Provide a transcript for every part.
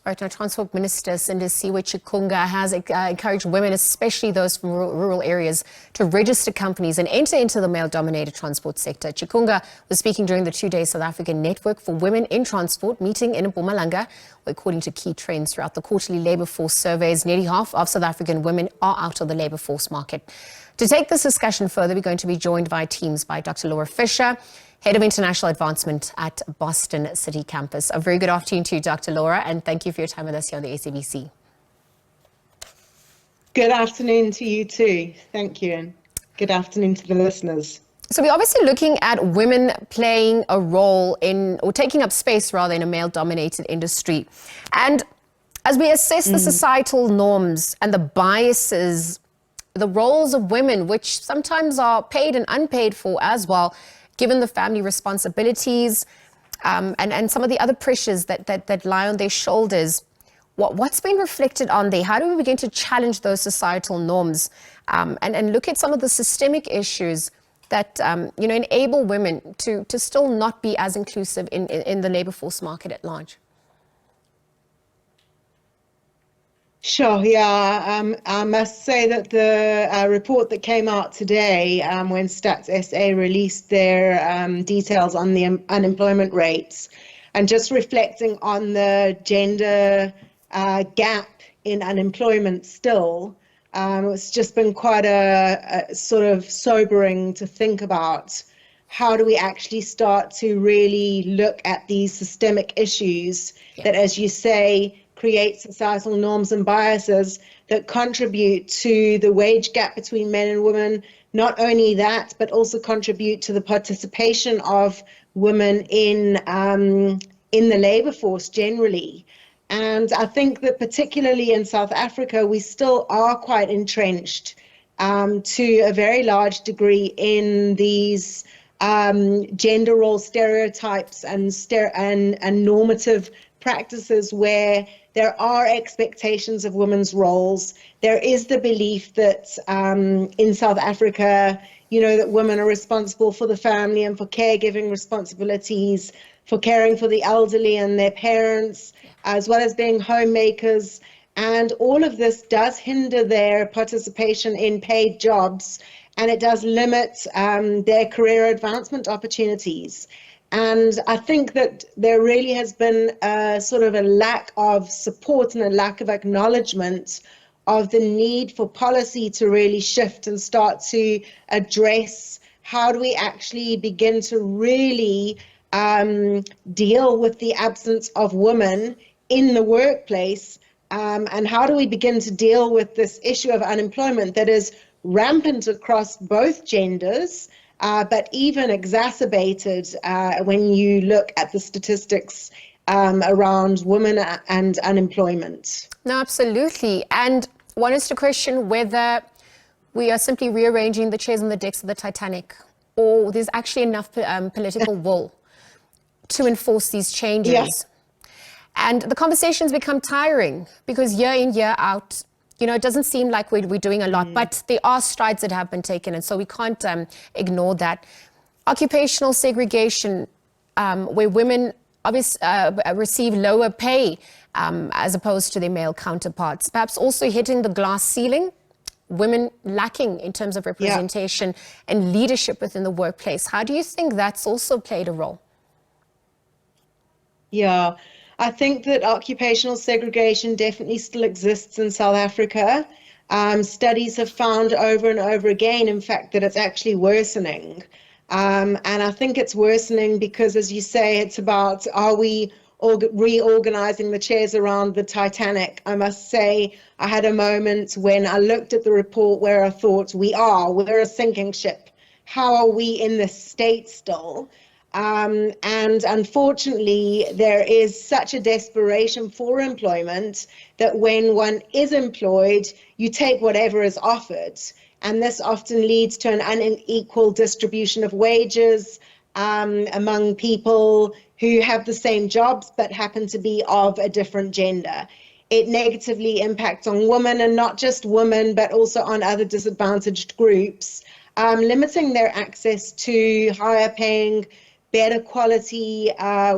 Right now, Transport Minister Sindisiwe Chikunga has encouraged women, especially those from rural areas, to register companies and enter into the male-dominated transport sector. Chikunga was speaking during the two-day South African Network for Women in Transport meeting in Mpumalanga, where, according to key trends throughout the quarterly labour force surveys, nearly half of South African women are out of the labour force market. To take this discussion further, we're going to be joined by teams by Dr. Laura Fisher, Head of International Advancement at Boston City Campus. A very good afternoon to you, Dr. Laura, and thank you for your time with us here on the SABC. Good afternoon to you too. Thank you, and good afternoon to the listeners. So we're obviously looking at women playing a role in, or taking up space rather, in a male-dominated industry. And as we assess the societal norms and the biases, the roles of women, which sometimes are paid and unpaid for as well, given the family responsibilities and some of the other pressures that lie on their shoulders, what's been reflected on there? How do we begin to challenge those societal norms and look at some of the systemic issues that enable women to still not be as inclusive in the labour force market at large? Sure, yeah. I must say that the report that came out today, when Stats SA released their details on the unemployment rates, and just reflecting on the gender gap in unemployment still, it's just been quite a sort of sobering to think about. How do we actually start to really look at these systemic issues that, as you say, create societal norms and biases that contribute to the wage gap between men and women. Not only that, but also contribute to the participation of women in the labour force generally. And I think that particularly in South Africa, we still are quite entrenched to a very large degree in these gender role stereotypes and normative practices where there are expectations of women's roles. There is the belief that in South Africa, that women are responsible for the family and for caregiving responsibilities, for caring for the elderly and their parents, as well as being homemakers. And all of this does hinder their participation in paid jobs, and it does limit their career advancement opportunities. And I think that there really has been sort of a lack of support and a lack of acknowledgement of the need for policy to really shift and start to address how do we actually begin to really deal with the absence of women in the workplace, and how do we begin to deal with this issue of unemployment that is rampant across both genders, but even exacerbated when you look at the statistics around women and unemployment. No, absolutely. And one is to question whether we are simply rearranging the chairs on the decks of the Titanic, or there's actually enough political will to enforce these changes. Yeah. And the conversations become tiring because year in, year out, it doesn't seem like we're doing a lot, but there are strides that have been taken, and so we can't ignore that. Occupational segregation, where women obviously receive lower pay as opposed to their male counterparts, perhaps also hitting the glass ceiling, women lacking in terms of representation and leadership within the workplace. How do you think that's also played a role? Yeah. I think that occupational segregation definitely still exists in South Africa. Studies have found over and over again, in fact, that it's actually worsening. And I think it's worsening because, as you say, it's about, are we reorganizing the chairs around the Titanic? I must say, I had a moment when I looked at the report where I thought, we're a sinking ship. How are we in this state still? And unfortunately, there is such a desperation for employment that when one is employed, you take whatever is offered. And this often leads to an unequal distribution of wages among people who have the same jobs but happen to be of a different gender. It negatively impacts on women, and not just women, but also on other disadvantaged groups, limiting their access to higher paying, better quality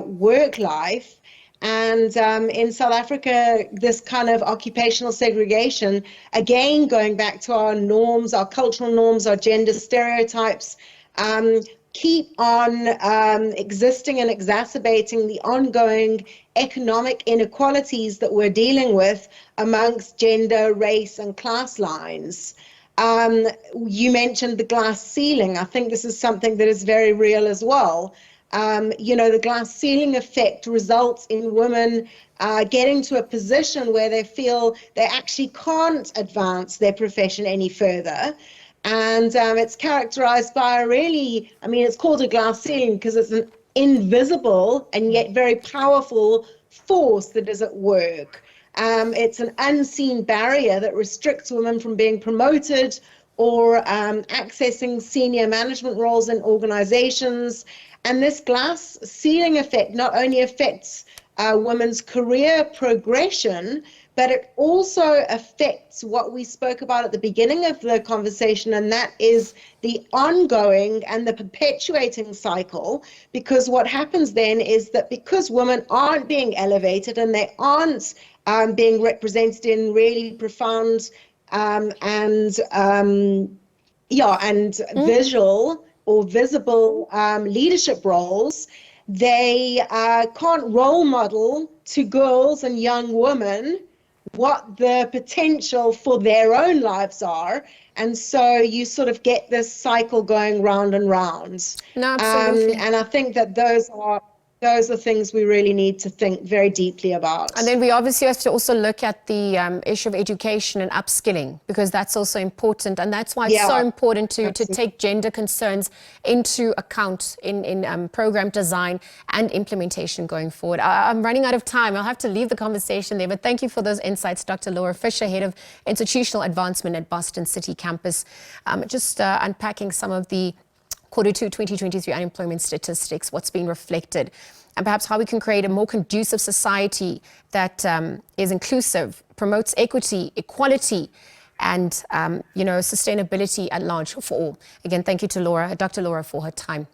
work life, And in South Africa, this kind of occupational segregation, again, going back to our norms, our cultural norms, our gender stereotypes, keep on existing and exacerbating the ongoing economic inequalities that we're dealing with amongst gender, race, and class lines. You mentioned the glass ceiling. I think this is something that is very real as well. The glass ceiling effect results in women getting to a position where they feel they actually can't advance their profession any further. And it's characterized by it's called a glass ceiling because it's an invisible and yet very powerful force that is at work. It's an unseen barrier that restricts women from being promoted or accessing senior management roles in organizations. And this glass ceiling effect not only affects women's career progression, but it also affects what we spoke about at the beginning of the conversation, and that is the ongoing and the perpetuating cycle, because what happens then is that because women aren't being elevated and they aren't being represented in really profound visual or visible leadership roles, they can't role model to girls and young women what the potential for their own lives are. And so you sort of get this cycle going round and round. No, absolutely. And I think that those are things we really need to think very deeply about. And then we obviously have to also look at the issue of education and upskilling, because that's also important. And that's why it's so important to take gender concerns into account in program design and implementation going forward. I'm running out of time. I'll have to leave the conversation there, but thank you for those insights, Dr. Laura Fisher, Head of Institutional Advancement at Boston City Campus. Just unpacking some of the Q2 2023 unemployment statistics, what's been reflected, and perhaps how we can create a more conducive society that is inclusive, promotes equity, equality, and sustainability at large for all. Again, thank you to Dr. Laura, for her time.